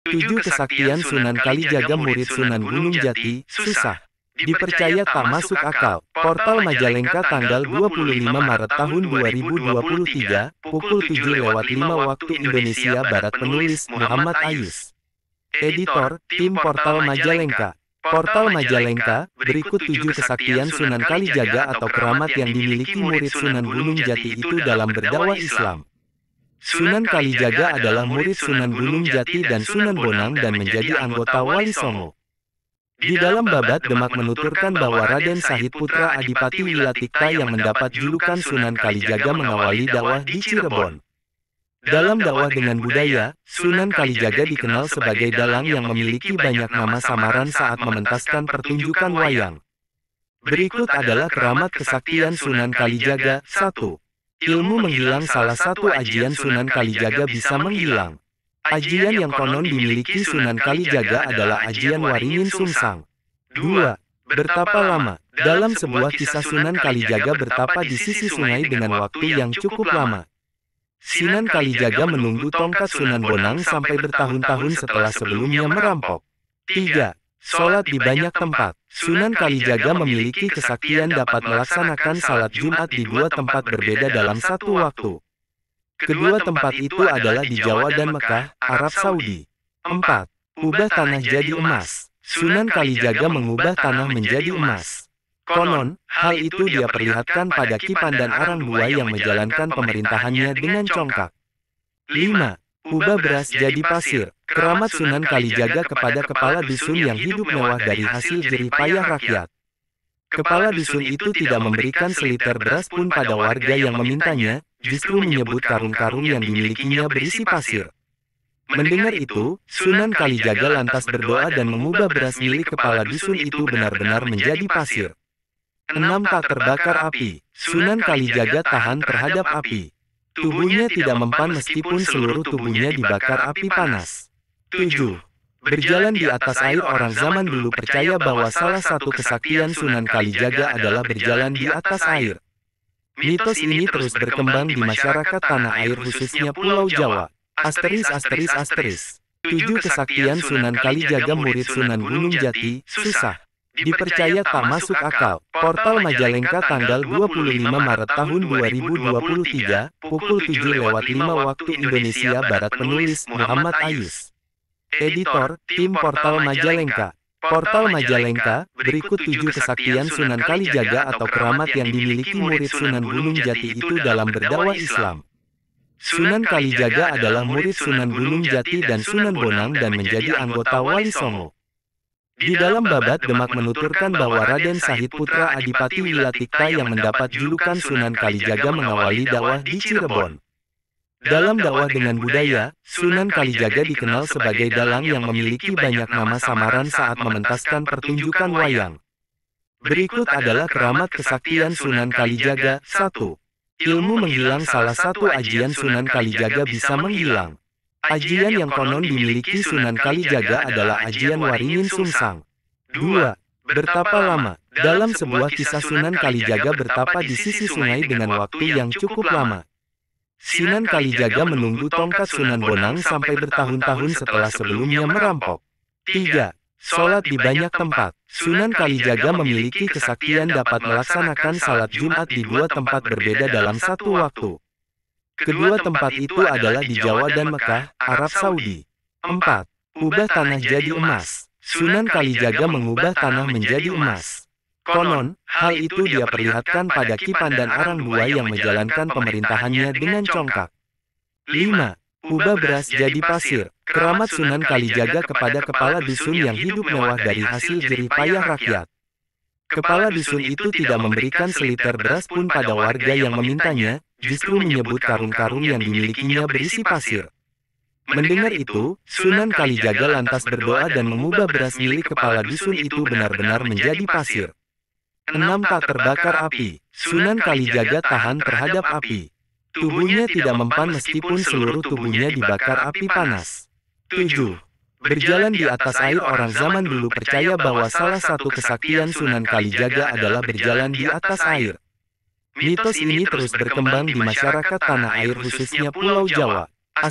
7 Kesaktian Sunan Kalijaga murid Sunan Gunung Jati, susah. Dipercaya tak masuk akal. Portal Majalengka tanggal 25 Maret tahun 2023, pukul 7:05 waktu Indonesia Barat. Penulis Muhammad Ayus. Editor, Tim Portal Majalengka. Portal Majalengka, berikut 7 kesaktian Sunan Kalijaga atau keramat yang dimiliki murid Sunan Gunung Jati itu dalam berdakwah Islam. Sunan Kalijaga adalah murid Sunan Gunung Jati dan Sunan Bonang dan menjadi anggota Wali Songo. Di dalam Babat Demak menuturkan bahwa Raden Sahid Putra Adipati Wilatikta yang mendapat julukan Sunan Kalijaga mengawali dakwah di Cirebon. Dalam dakwah dengan budaya, Sunan Kalijaga dikenal sebagai dalang yang memiliki banyak nama samaran saat mementaskan pertunjukan wayang. Berikut adalah keramat kesaktian Sunan Kalijaga. 1. Ilmu menghilang. Salah satu ajian Sunan Kalijaga bisa menghilang. Ajian yang konon dimiliki Sunan Kalijaga adalah ajian Waringin Sungsang. 2. Bertapa lama. Dalam sebuah kisah Sunan Kalijaga bertapa di sisi sungai dengan waktu yang cukup lama. Sunan Kalijaga menunggu tongkat Sunan Bonang sampai bertahun-tahun setelah sebelumnya merampok. 3. Sholat di banyak tempat. Sunan Kalijaga memiliki kesaktian dapat melaksanakan salat Jumat di 2 tempat berbeda dalam satu waktu. Kedua tempat itu adalah di Jawa dan Mekah, Arab Saudi. 4. Ubah tanah jadi emas. Sunan Kalijaga mengubah tanah menjadi emas. Konon, hal itu dia perlihatkan pada Ki Pandan Arangbua yang menjalankan pemerintahannya dengan congkak. 5. Ubah beras jadi pasir. Keramat Sunan Kalijaga kepada kepala dusun yang hidup mewah dari hasil jerih payah rakyat. Kepala dusun itu tidak memberikan seliter beras pun pada warga yang memintanya, justru menyebut karung-karung yang dimilikinya berisi pasir. Mendengar itu, Sunan Kalijaga lantas berdoa dan mengubah beras milik kepala dusun itu benar-benar menjadi pasir. 6. Tak terbakar api. Sunan Kalijaga tahan terhadap api. Tubuhnya tidak mempan meskipun seluruh tubuhnya dibakar api panas. 7. Berjalan di atas air. Orang zaman dulu percaya bahwa salah satu kesaktian Sunan Kalijaga adalah berjalan di atas air. Mitos ini terus berkembang di masyarakat tanah air khususnya Pulau Jawa. ****7 Kesaktian Sunan Kalijaga murid Sunan Gunung Jati, susah. Dipercaya tak masuk akal. Portal Majalengka tanggal 25 Maret tahun 2023, pukul 7:05 waktu Indonesia Barat. Penulis Muhammad Ayus. Editor, Tim Portal Majalengka. Portal Majalengka, berikut 7 kesaktian Sunan Kalijaga atau keramat yang dimiliki murid Sunan Gunung Jati itu dalam berdakwah Islam. Sunan Kalijaga adalah murid Sunan Gunung Jati dan Sunan Bonang dan menjadi anggota Wali Songo. Di dalam Babat Demak menuturkan bahwa Raden Sahid Putra Adipati Wilatikta yang mendapat julukan Sunan Kalijaga mengawali dakwah di Cirebon. Dalam dakwah dengan budaya, Sunan Kalijaga dikenal sebagai dalang yang memiliki banyak nama samaran saat mementaskan pertunjukan wayang. Berikut adalah keramat kesaktian Sunan Kalijaga. 1. Ilmu menghilang. Salah satu ajian Sunan Kalijaga bisa menghilang. Ajian yang konon dimiliki Sunan Kalijaga adalah ajian Waringin Sungsang. 2. Bertapa lama. Dalam sebuah kisah Sunan Kalijaga bertapa di sisi sungai dengan waktu yang cukup lama. Sunan Kalijaga menunggu tongkat Sunan Bonang sampai bertahun-tahun setelah sebelumnya merampok. 3. Sholat di banyak tempat. Sunan Kalijaga memiliki kesaktian dapat melaksanakan salat Jumat di 2 tempat berbeda dalam satu waktu. Kedua tempat itu adalah di Jawa dan Mekah, Arab Saudi. 4. Ubah tanah jadi emas. Sunan Kalijaga mengubah tanah menjadi emas. Konon, hal itu dia perlihatkan pada Ki Pandan Arangbua yang menjalankan pemerintahannya dengan congkak. 5. Ubah beras jadi pasir. Keramat Sunan Kalijaga kepada kepala dusun yang hidup mewah dari hasil jerih payah rakyat. Kepala dusun itu tidak memberikan seliter beras pun pada warga yang memintanya, justru menyebut karung-karung yang dimilikinya berisi pasir. Mendengar itu, Sunan Kalijaga lantas berdoa dan mengubah beras milik kepala dusun itu benar-benar menjadi pasir. 6. Tak terbakar api. Sunan Kalijaga tahan terhadap api. Tubuhnya tidak mempan meskipun seluruh tubuhnya dibakar api panas. 7. Berjalan di atas air. Orang zaman dulu percaya bahwa salah satu kesaktian Sunan Kalijaga adalah berjalan di atas air. Mitos ini terus berkembang di masyarakat tanah air khususnya Pulau Jawa. ****.